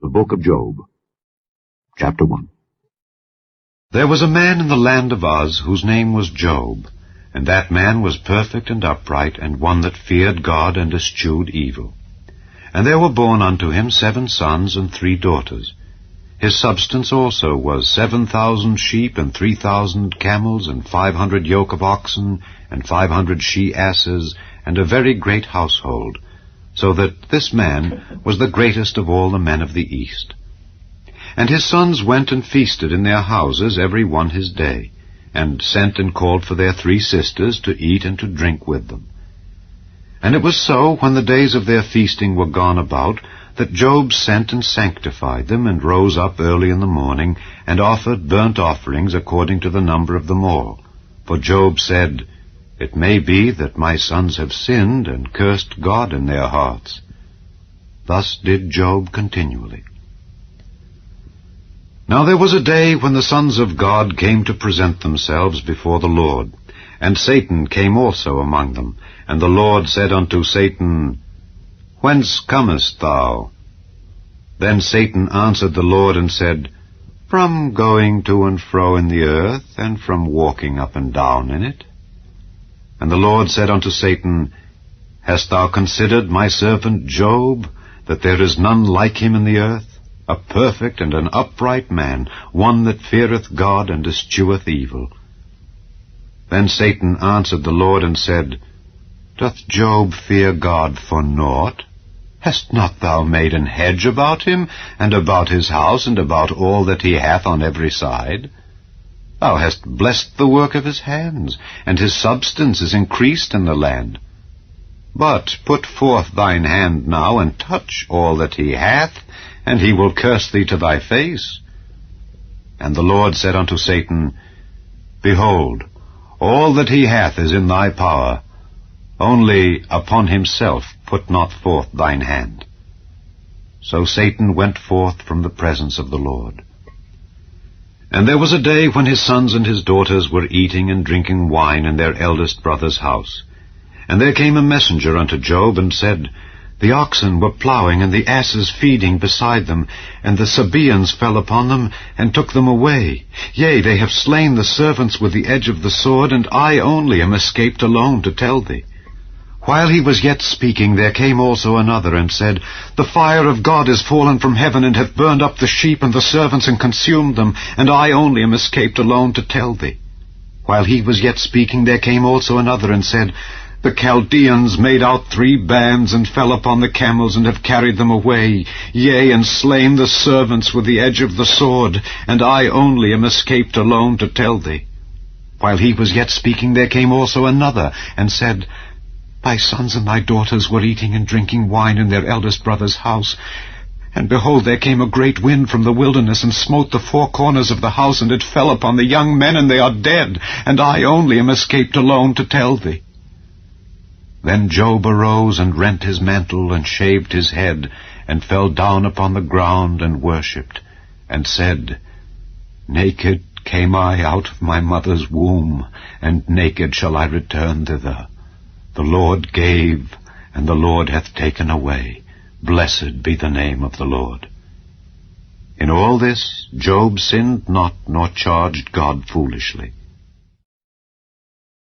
The Book of Job, Chapter 1. There was a man in the land of Uz whose name was Job, and that man was perfect and upright, and one that feared God and eschewed evil. And there were born unto him 7 sons and 3 daughters. His substance also was 7,000 sheep, and 3,000 camels, and 500 yoke of oxen, and 500 she-asses, and a very great household, so that this man was the greatest of all the men of the east. And his sons went and feasted in their houses every one his day, and sent and called for their 3 sisters to eat and to drink with them. And it was so, when the days of their feasting were gone about, that Job sent and sanctified them, and rose up early in the morning, and offered burnt offerings according to the number of them all. For Job said, It may be that my sons have sinned, and cursed God in their hearts. Thus did Job continually. Now there was a day when the sons of God came to present themselves before the Lord, and Satan came also among them. And the Lord said unto Satan, Whence comest thou? Then Satan answered the Lord and said, From going to and fro in the earth, and from walking up and down in it. And the Lord said unto Satan, Hast thou considered my servant Job, that there is none like him in the earth, a perfect and an upright man, one that feareth God and escheweth evil? Then Satan answered the Lord and said, Doth Job fear God for naught? Hast not thou made an hedge about him, and about his house, and about all that he hath on every side? Thou hast blessed the work of his hands, and his substance is increased in the land. But put forth thine hand now, and touch all that he hath, and he will curse thee to thy face. And the Lord said unto Satan, Behold, all that he hath is in thy power, only upon himself put not forth thine hand. So Satan went forth from the presence of the Lord. And there was a day when his sons and his daughters were eating and drinking wine in their eldest brother's house. And there came a messenger unto Job, and said, The oxen were plowing, and the asses feeding beside them, and the Sabaeans fell upon them, and took them away. Yea, they have slain the servants with the edge of the sword, and I only am escaped alone to tell thee. While he was yet speaking, there came also another, and said, The fire of God is fallen from heaven, and hath burned up the sheep and the servants, and consumed them, and I only am escaped alone to tell thee. While he was yet speaking, there came also another, and said, The Chaldeans made out 3 bands, and fell upon the camels, and have carried them away, yea, and slain the servants with the edge of the sword, and I only am escaped alone to tell thee. While he was yet speaking, there came also another, and said, Thy sons and thy daughters were eating and drinking wine in their eldest brother's house. And behold, there came a great wind from the wilderness, and smote the 4 corners of the house, and it fell upon the young men, and they are dead, and I only am escaped alone to tell thee. Then Job arose, and rent his mantle, and shaved his head, and fell down upon the ground, and worshipped, and said, Naked came I out of my mother's womb, and naked shall I return thither. The Lord gave, and the Lord hath taken away. Blessed be the name of the Lord. In all this Job sinned not, nor charged God foolishly.